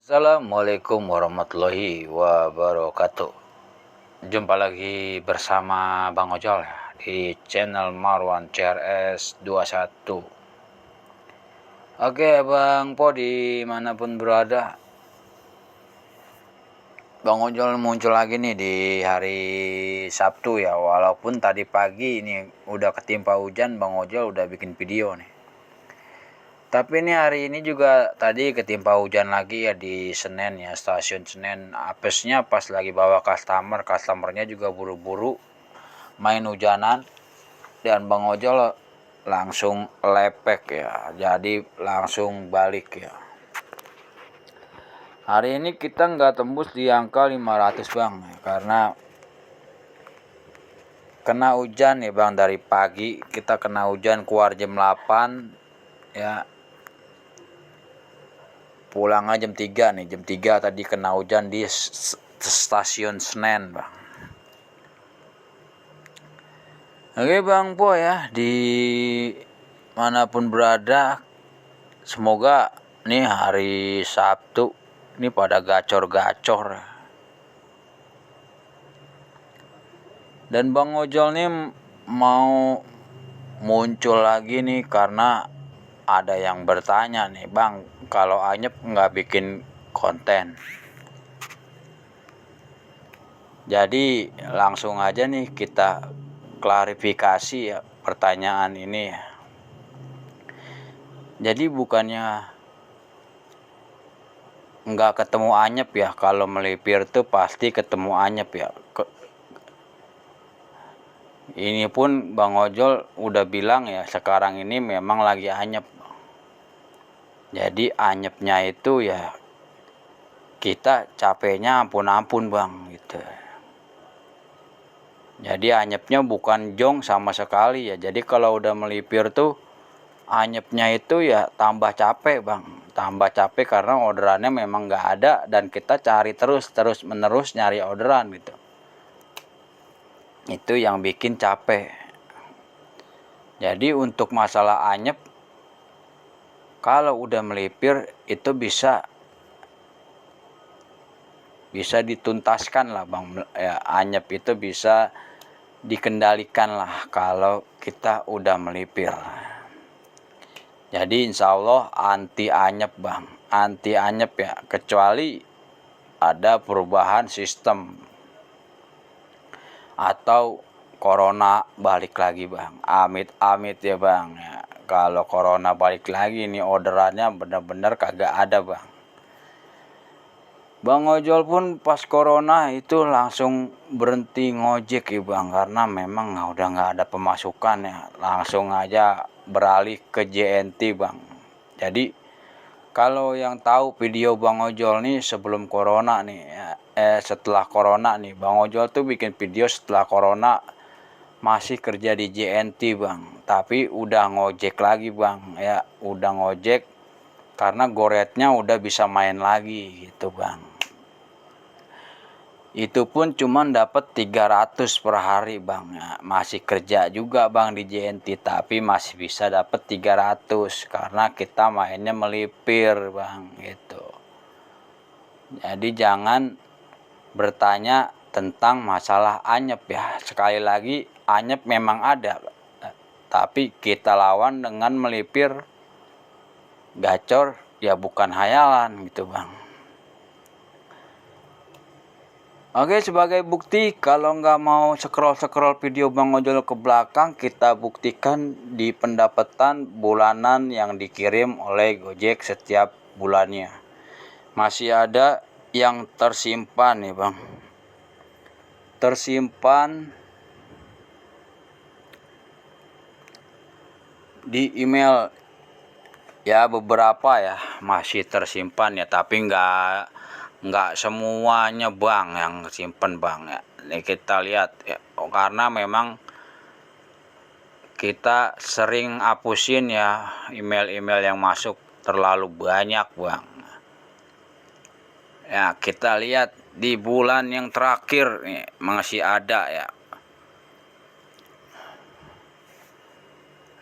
Assalamualaikum warahmatullahi wabarakatuh. Jumpa lagi bersama Bang Ojol ya, di channel Marwan CRS 21. Oke Bang Po, dimanapun berada, Bang Ojol muncul lagi nih di hari Sabtu ya. Walaupun tadi pagi ini udah ketimpa hujan, Bang Ojol udah bikin video nih. Tapi ini hari ini juga tadi ketimpa hujan lagi ya di Senen ya, stasiun Senen. Apesnya pas lagi bawa customernya juga buru-buru main hujanan, dan Bang Ojol langsung lepek ya, jadi langsung balik ya. Hari ini kita nggak tembus di angka 500 Bang ya, karena kena hujan ya Bang. Dari pagi kita kena hujan, keluar jam 8 ya, pulangnya jam 3 nih. Jam 3 tadi kena hujan di stasiun Senen Bang. Oke Bang Po ya, di manapun berada, semoga nih hari Sabtu ini pada gacor-gacor. Dan Bang Ojol nih mau muncul lagi nih karena ada yang bertanya nih, Bang, kalau Anyep nggak bikin konten. Jadi langsung aja nih kita klarifikasi ya pertanyaan ini ya. Jadi bukannya nggak ketemu Anyep ya, kalau melipir tuh pasti ketemu Anyep ya. Ini pun Bang Ojol udah bilang ya, sekarang ini memang lagi Anyep. Jadi Anyepnya itu ya kita capeknya ampun-ampun Bang gitu. Jadi Anyepnya bukan jong sama sekali ya. Jadi kalau udah melipir tuh Anyepnya itu ya tambah capek Bang. Tambah capek karena orderannya memang nggak ada, dan kita cari terus menerus nyari orderan gitu. Itu yang bikin capek. Jadi untuk masalah Anyep, kalau udah melipir itu bisa dituntaskan lah Bang ya. Anyep itu bisa dikendalikan lah kalau kita udah melipir. Jadi insya Allah anti Anyep Bang, anti Anyep ya, kecuali ada perubahan sistem atau corona balik lagi Bang. Amit-amit ya Bang ya. Kalau corona balik lagi nih orderannya bener-bener kagak ada Bang. Bang Ojol pun pas corona itu langsung berhenti ngojek ya Bang, karena memang udah nggak ada pemasukan ya. Langsung aja beralih ke JNT Bang. Jadi kalau yang tahu video Bang Ojol nih sebelum corona nih ya, setelah corona nih, Bang Ojol tuh bikin video setelah corona masih kerja di JNT Bang, tapi udah ngojek lagi Bang ya, udah ngojek karena goretnya udah bisa main lagi gitu Bang. Itu pun cuma dapat 300 per hari Bang ya. Masih kerja juga Bang di JNT, tapi masih bisa dapat 300 karena kita mainnya melipir Bang gitu. Jadi jangan bertanya tentang masalah Anyep ya. Sekali lagi, Anyep memang ada, tapi kita lawan dengan melipir gacor ya, bukan hayalan gitu Bang. Oke, sebagai bukti kalau nggak mau scroll video Bang Ojol ke belakang, kita buktikan di pendapatan bulanan yang dikirim oleh Gojek setiap bulannya. Masih ada yang tersimpan nih Bang. Tersimpan di email ya, beberapa ya masih tersimpan ya, tapi nggak semuanya Bang yang simpen Bang ya. Ini kita lihat ya, karena memang kita sering hapusin ya email-email yang masuk terlalu banyak Bang. Ya kita lihat di bulan yang terakhir nih masih ada ya.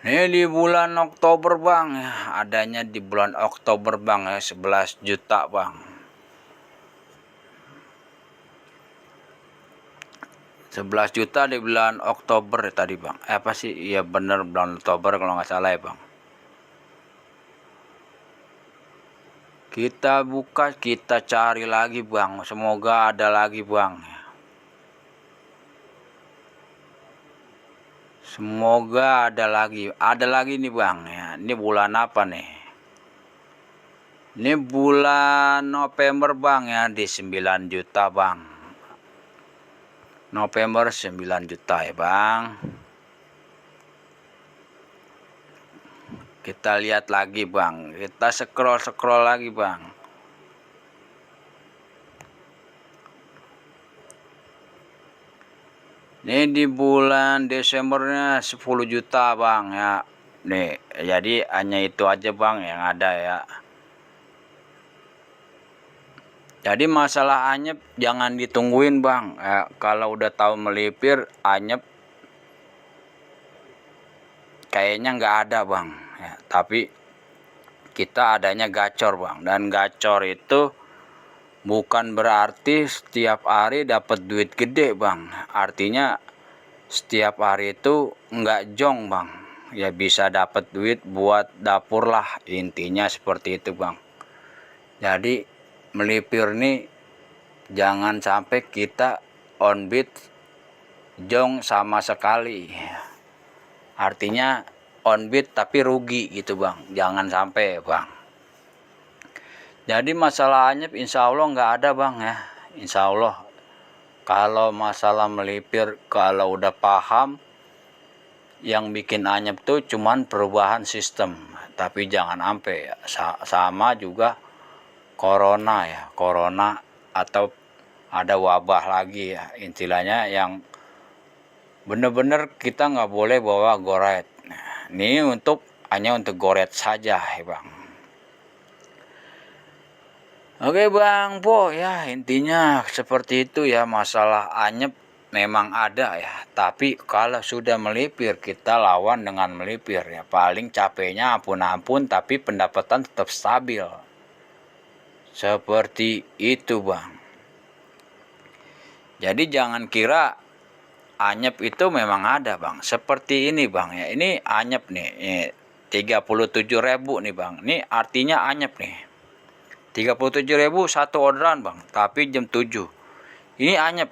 Ini di bulan Oktober Bang ya, adanya di bulan Oktober Bang ya, 11 juta Bang. 11 juta di bulan Oktober ya tadi bang. Apa sih? Iya bener bulan Oktober kalau nggak salah ya bang. Kita buka, kita cari lagi bang. Semoga ada lagi bang. Semoga ada lagi. Ada lagi nih bang ya. Ini bulan apa nih? Ini bulan November bang ya, di 9 juta bang. November 9 juta ya bang. Kita lihat lagi bang. Kita scroll lagi bang. Ini di bulan Desembernya 10 juta bang ya. Nih, jadi hanya itu aja bang yang ada ya. Jadi masalah anyep jangan ditungguin bang. Kalau udah tahu melipir, anyep kayaknya nggak ada bang. Ya, tapi kita adanya gacor bang. Dan gacor itu bukan berarti setiap hari dapat duit gede bang. Artinya setiap hari itu nggak jong bang. Ya bisa dapat duit buat dapur lah. Intinya seperti itu bang. Jadi melipir nih jangan sampai kita on beat jong sama sekali. Artinya on beat tapi rugi gitu bang. Jangan sampai bang. Jadi masalah anyep insya Allah nggak ada bang ya. Insya Allah. Kalau masalah melipir, kalau udah paham, yang bikin anyep tuh cuman perubahan sistem. Tapi jangan sampai ya. Sama juga corona ya. Corona atau ada wabah lagi ya. Istilahnya yang bener-bener kita nggak boleh bawa goret. Ini hanya untuk goret saja ya bang. Oke bang Po ya, intinya seperti itu ya. Masalah anyep memang ada ya, tapi kalau sudah melipir kita lawan dengan melipir ya. Paling capeknya ampun-ampun tapi pendapatan tetap stabil. Seperti itu bang. Jadi jangan kira anyep itu memang ada bang. Seperti ini bang ya. Ini anyep nih. 37.000 nih bang. Ini artinya anyep nih. 37.000 satu orderan bang. Tapi jam 7. Ini anyep.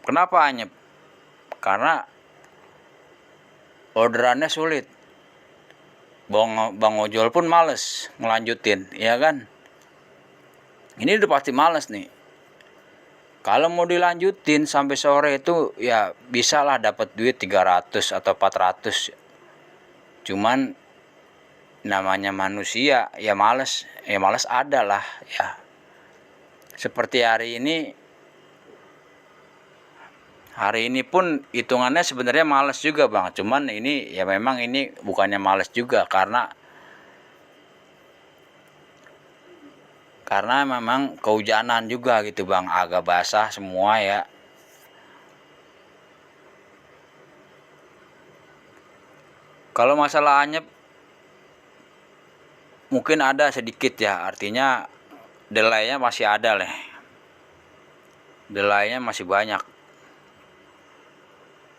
Kenapa anyep? Karena orderannya sulit. Bang ojol pun males ngelanjutin. Ya kan? Ini udah pasti males nih. Kalau mau dilanjutin sampai sore itu ya bisa lah dapat duit 300 atau 400. Cuman namanya manusia ya males ada lah ya. Seperti hari ini pun hitungannya sebenarnya males juga bang. Cuman ini ya memang ini bukannya males juga karena memang kehujanan juga gitu bang, agak basah semua ya. Kalau masalah anyep mungkin ada sedikit ya, artinya delaynya masih ada lah. Delaynya masih banyak.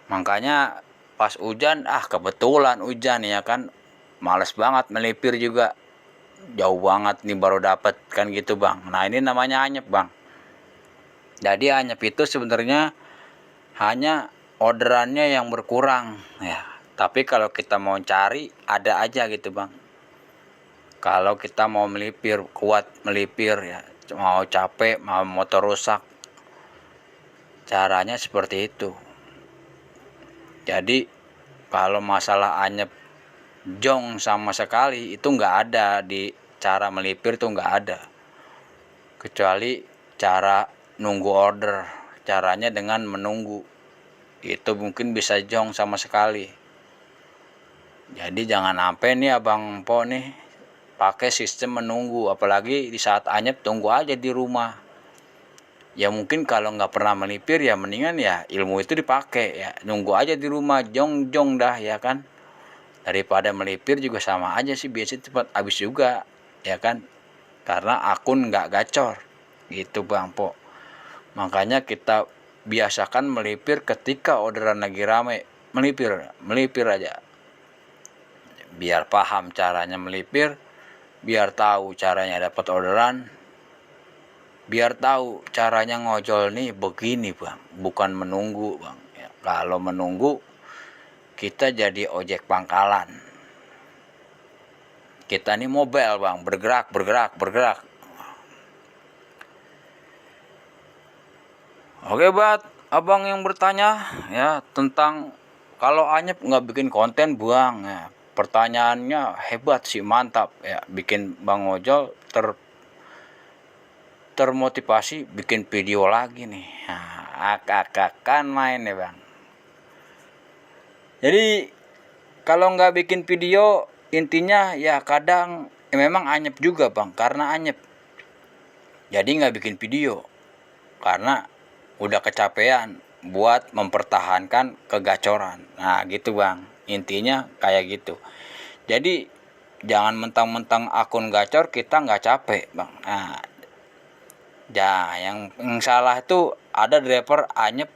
Makanya pas hujan, kebetulan hujan ya kan, males banget melipir juga. Jauh banget nih baru dapat kan gitu bang. Nah ini namanya anyep bang. Jadi anyep itu sebenarnya hanya orderannya yang berkurang ya. Tapi kalau kita mau cari ada aja gitu bang. Kalau kita mau melipir, kuat melipir ya, mau capek, mau motor rusak, caranya seperti itu. Jadi kalau masalah anyep jong sama sekali itu nggak ada di cara melipir tuh nggak ada, kecuali cara nunggu order. Caranya dengan menunggu itu mungkin bisa jong sama sekali. Jadi jangan sampai nih abang Po nih pakai sistem menunggu, apalagi di saat anyep tunggu aja di rumah. Ya mungkin kalau nggak pernah melipir ya mendingan ya ilmu itu dipakai ya, nunggu aja di rumah jong dah ya kan. Daripada melipir juga sama aja sih, biasanya cepat habis juga ya kan, karena akun nggak gacor gitu bang Po. Makanya kita biasakan melipir ketika orderan lagi rame. Melipir aja. Biar paham caranya melipir, biar tahu caranya dapat orderan, biar tahu caranya ngojol nih begini bang, bukan menunggu bang. Ya, kalau menunggu kita jadi ojek pangkalan. Kita nih mobile bang, bergerak. Oke buat abang yang bertanya ya tentang kalau Anyep nggak bikin konten bang, ya, pertanyaannya hebat sih, mantap ya, bikin bang ojol termotivasi bikin video lagi nih. Nah, kan main ya bang. Jadi kalau nggak bikin video intinya ya kadang memang Anyep juga bang, karena Anyep jadi nggak bikin video karena udah kecapean buat mempertahankan kegacoran. Nah gitu bang, intinya kayak gitu. Jadi jangan mentang-mentang akun gacor kita nggak capek bang. Nah ya yang salah itu ada driver Anyep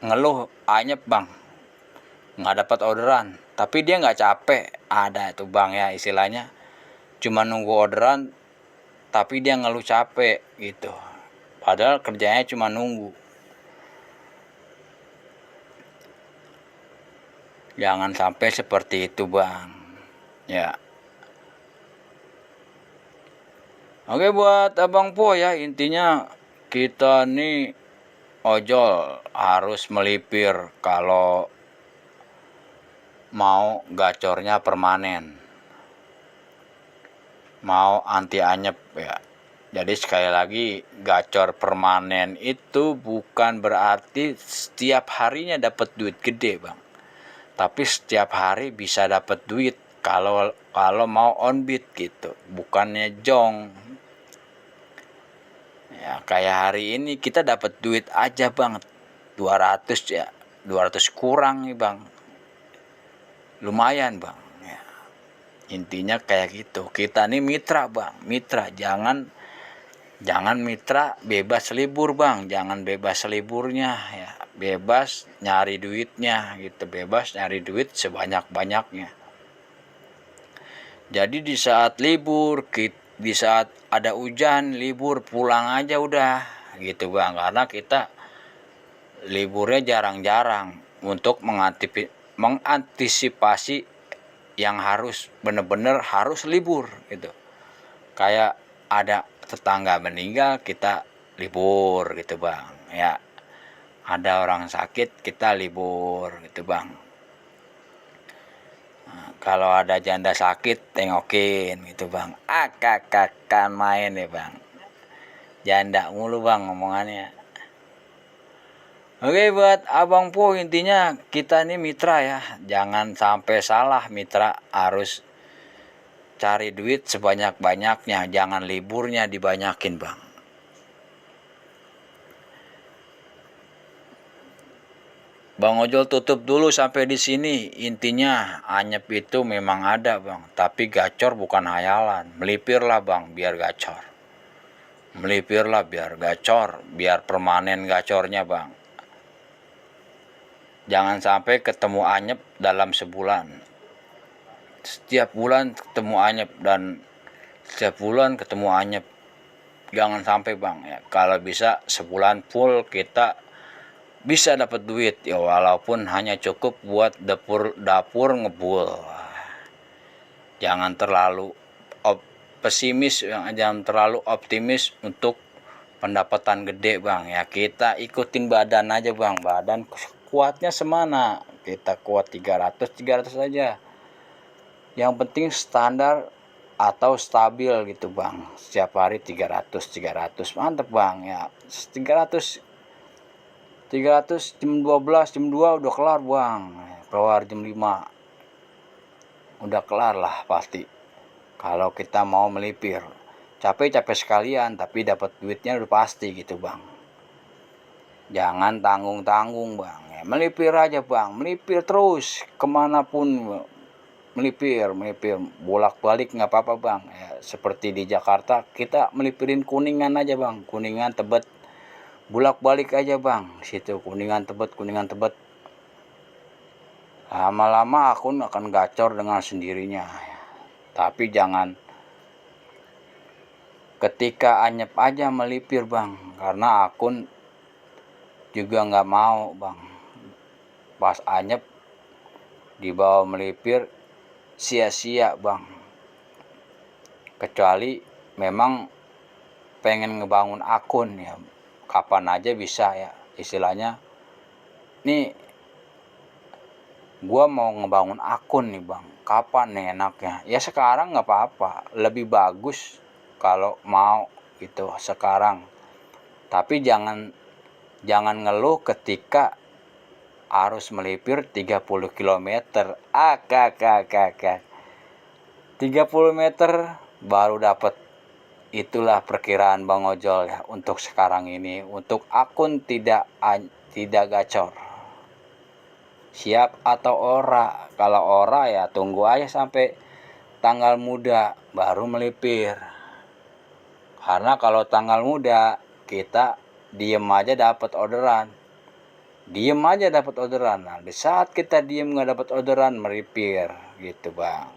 ngeluh Anyep bang nggak dapat orderan, tapi dia nggak capek. Ada itu bang ya, istilahnya cuma nunggu orderan tapi dia ngeluh capek gitu, padahal kerjanya cuma nunggu. Jangan sampai seperti itu bang ya. Oke buat abang po ya, intinya kita nih ojol harus melipir kalau mau gacornya permanen, mau anti Anyep ya. Jadi sekali lagi, gacor permanen itu bukan berarti setiap harinya dapat duit gede bang, tapi setiap hari bisa dapat duit kalau mau on beat gitu, bukannya jong. Ya kayak hari ini kita dapat duit aja bang 200 ya, 200 kurang nih bang, lumayan bang ya. Intinya kayak gitu, kita nih mitra bang, mitra jangan mitra bebas libur bang, jangan bebas liburnya ya, bebas nyari duitnya gitu, bebas nyari duit sebanyak-banyaknya. Jadi di saat libur, di saat ada hujan libur, pulang aja udah gitu bang, karena kita liburnya jarang-jarang untuk mengantisipasi yang harus bener-bener harus libur gitu. Kayak ada tetangga meninggal kita libur gitu bang ya, ada orang sakit kita libur gitu bang. Nah, kalau ada janda sakit tengokin gitu bang. Kakak main ya bang, janda mulu bang ngomongannya. Oke buat abang po, intinya kita ini mitra ya, jangan sampai salah mitra, harus cari duit sebanyak-banyaknya, jangan liburnya dibanyakin bang. Bang ojol tutup dulu sampai di sini. Intinya Anyep itu memang ada bang, tapi gacor bukan hayalan. Melipirlah bang biar gacor, melipirlah biar gacor, biar permanen gacornya bang. Jangan sampai ketemu Anyep dalam sebulan, setiap bulan ketemu Anyep, dan setiap bulan ketemu Anyep. Jangan sampai bang ya, kalau bisa sebulan full kita bisa dapat duit ya, walaupun hanya cukup buat dapur ngebul. Jangan terlalu pesimis, jangan terlalu optimis untuk pendapatan gede bang ya. Kita ikutin badan aja bang, badan kuatnya semana, kita kuat 300 aja. Yang penting standar atau stabil gitu bang, setiap hari 300 mantep bang ya. 300 jam 12 jam 2 udah kelar bang, keluar jam 5 udah kelar lah pasti. Kalau kita mau melipir capek sekalian tapi dapat duitnya udah pasti gitu bang. Jangan tanggung-tanggung bang ya, melipir aja bang, melipir terus kemanapun, melipir bolak-balik nggak apa-apa bang ya. Seperti di Jakarta kita melipirin Kuningan aja bang, Kuningan, Tebet, Bulak-balik aja bang, situ Kuningan Tebet. Lama-lama akun akan gacor dengan sendirinya. Tapi jangan ketika anyep aja melipir bang, karena akun juga nggak mau bang. Pas anyep dibawa melipir sia-sia bang. Kecuali memang pengen ngebangun akun ya, kapan aja bisa ya, istilahnya nih gua mau ngebangun akun nih bang, kapan nih enaknya? Ya sekarang nggak apa-apa, lebih bagus kalau mau gitu sekarang. Tapi jangan ngeluh ketika harus melipir 30 km. 30 meter baru dapat. Itulah perkiraan Bang Ojol ya untuk sekarang ini, untuk akun tidak gacor. Siap atau ora? Kalau ora ya tunggu aja sampai tanggal muda baru melipir. Karena kalau tanggal muda kita diem aja dapat orderan. Nah, di saat kita diem nggak dapat orderan melipir gitu bang.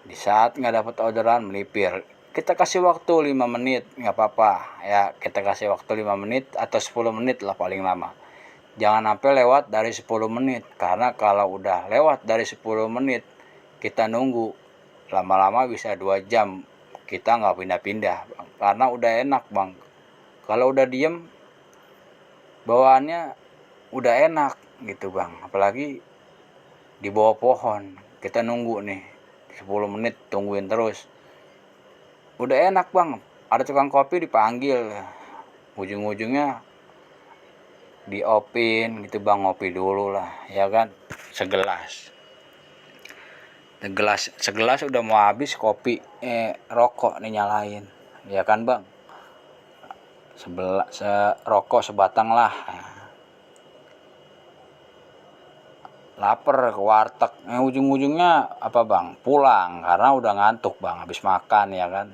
Di saat nggak dapat orderan melipir, kita kasih waktu 5 menit nggak apa-apa ya, kita kasih waktu 5 menit atau 10 menit lah paling lama. Jangan sampai lewat dari 10 menit, karena kalau udah lewat dari 10 menit kita nunggu lama-lama bisa 2 jam kita nggak pindah-pindah bang. Karena udah enak bang, kalau udah diem bawaannya udah enak gitu bang. Apalagi di bawah pohon kita nunggu nih 10 menit, tungguin terus, udah enak bang. Ada tukang kopi dipanggil, ujung-ujungnya diopin gitu bang, ngopi dulu lah ya kan, segelas udah mau habis kopi, rokok nih nyalain ya kan bang, rokok sebatang lah. Laper ke warteg, ujung-ujungnya apa bang, pulang karena udah ngantuk bang, habis makan ya kan.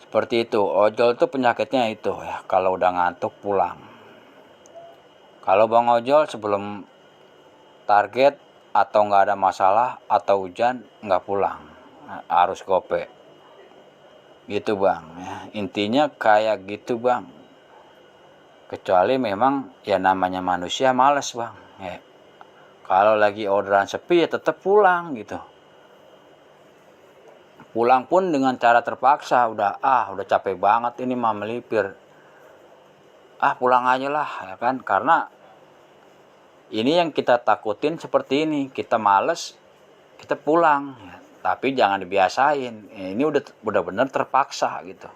Seperti itu, ojol tuh penyakitnya itu ya, kalau udah ngantuk pulang. Kalau bang ojol sebelum target atau nggak ada masalah atau hujan nggak pulang, harus gope gitu bang ya. Intinya kayak gitu bang, kecuali memang ya namanya manusia males bang ya. Kalau lagi orderan sepi ya tetap pulang gitu. Pulang pun dengan cara terpaksa, udah capek banget ini mah melipir, pulang aja lah ya kan. Karena ini yang kita takutin seperti ini, kita males kita pulang ya. Tapi jangan dibiasain, ini udah benar terpaksa gitu.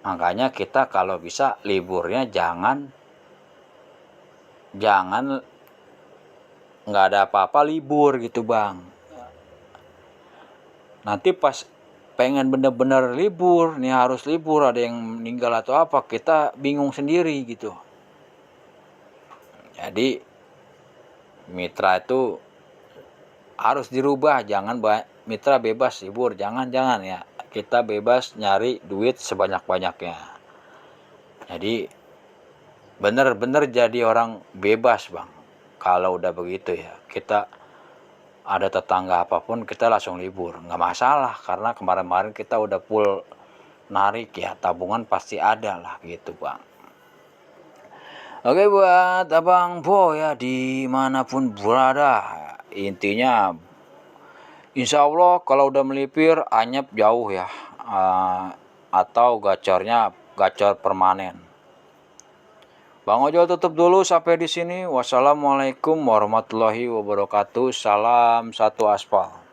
Makanya kita kalau bisa liburnya jangan nggak ada apa-apa libur gitu bang. Nanti pas pengen bener-bener libur nih, harus libur, ada yang meninggal atau apa, kita bingung sendiri gitu. Jadi mitra itu harus dirubah, jangan mitra bebas libur, jangan ya. Kita bebas nyari duit sebanyak-banyaknya. Jadi bener-bener jadi orang bebas bang. Kalau udah begitu ya, kita ada tetangga apapun kita langsung libur, nggak masalah, karena kemarin-kemarin kita udah full narik ya, tabungan pasti ada lah gitu bang. Oke, buat abang Po ya dimanapun berada, intinya insya Allah kalau udah melipir anyep jauh ya, atau gacor permanen. Bang Ojol tutup dulu sampai di sini. Wassalamualaikum warahmatullahi wabarakatuh. Salam satu aspal.